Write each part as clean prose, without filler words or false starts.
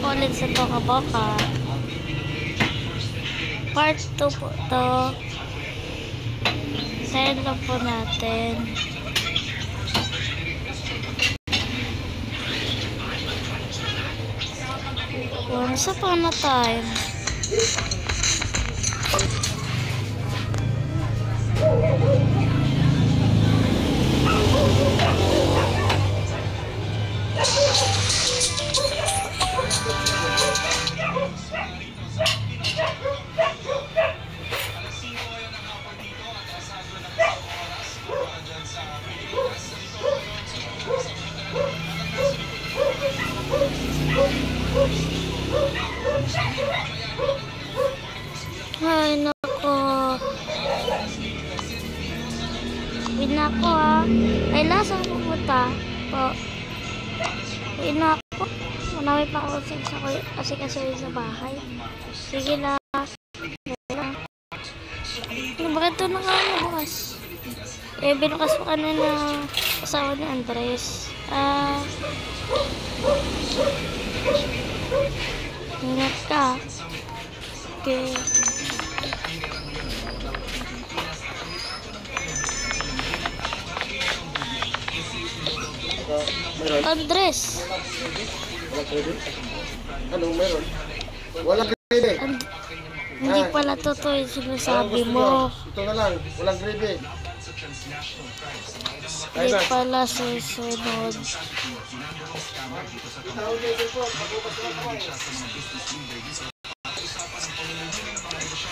po ulit sa Toka Boka. Part 2 po to. Send lang po natin. Sa paano tayo? Ay, nako. Win na ako ha. Ay, lasang pupunta po. Win na ako. Manawi pa ako kasi sa bahay. Sige na. Bakit ito na kami bukas? Binukas po kanina asawa ni Andres. Ingat ka. Okay. Andres. Anong meron? Walang gravy. Hindi pala totoo yung sinasabi mo. Ito na lang, walang gravy. Hindi pala susunod.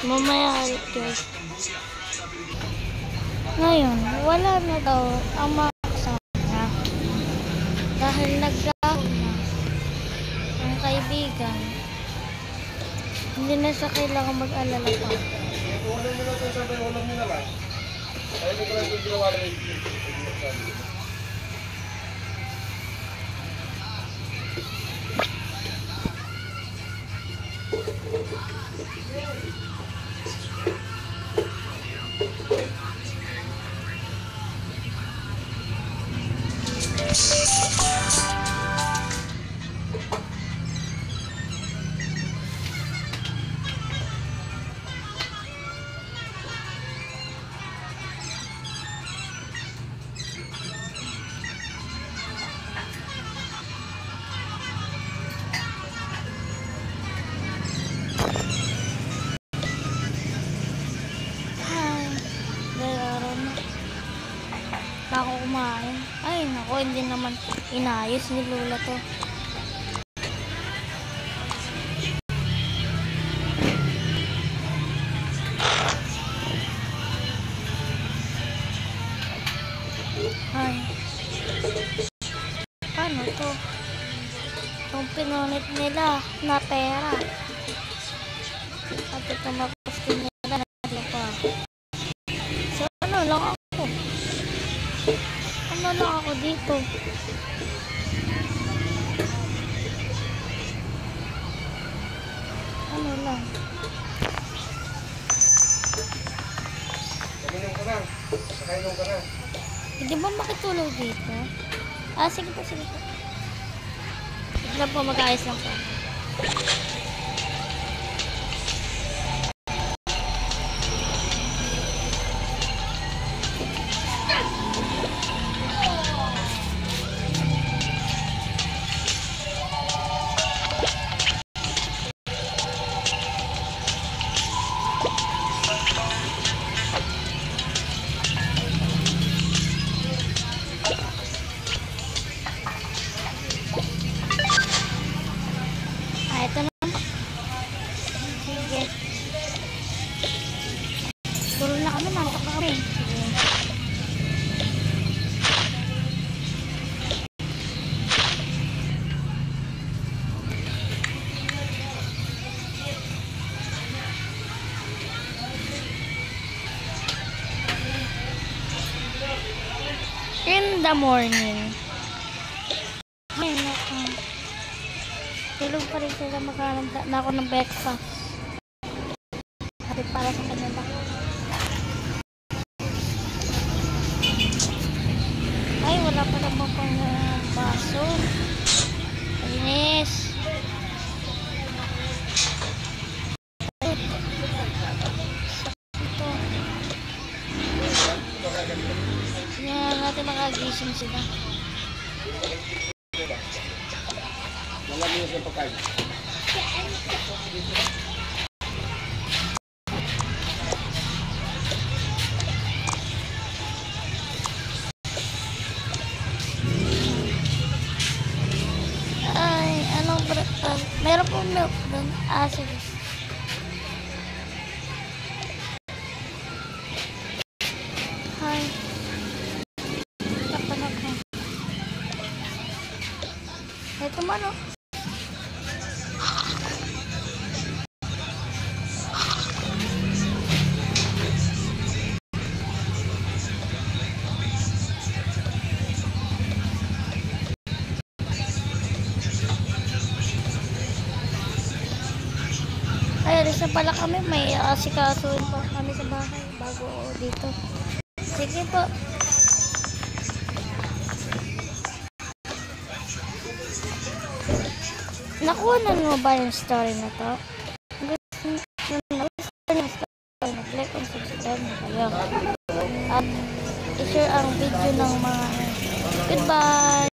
Mamaya ulit guys. Ngayon, wala na daw ang mga kasama dahil nagkaroon na ang kaibigan. Hindi na siya kailangan mag-alala pa. Ulam nyo na ito, sabi, ulam nyo na lang. Ay, hindi ko lang ito ginawa na rin. Ako kumain. Ay, nako, hindi naman inayos ni Lola to. Ay. Paano to? Itong pinunit nila na pera. At ito mapastin nila na pa. So, ano lang ako? Ano lang ako dito? Ano lang? Kaminom ka na. Nakainom ka na. Hindi ba makitulog dito? Sige po, sige po. Ito lang po, mag-aayos lang po. Ito na. Sige. Tulog na kami, nantok na kami. Sige. In the morning. Ay, nako. Tulog pa rin sila, maghanap na ako ng breakfast. Kapit para sa kanila. Ay, wala pa naman pang baso. Inis. gising sila. Wala mo sa pagkain. Ay, anong meron pong milk doon. Ah, sige. Hi. Kapanak mo. Ito man o. Ay, alis na pala kami. May asikasuhin pa kami sa bahay bago dito. Sige po. Nakuha na mo ba yung story na to? Gusto nyo yung story na click on subscribe na kayo. At i-share ang video ng mga goodbye!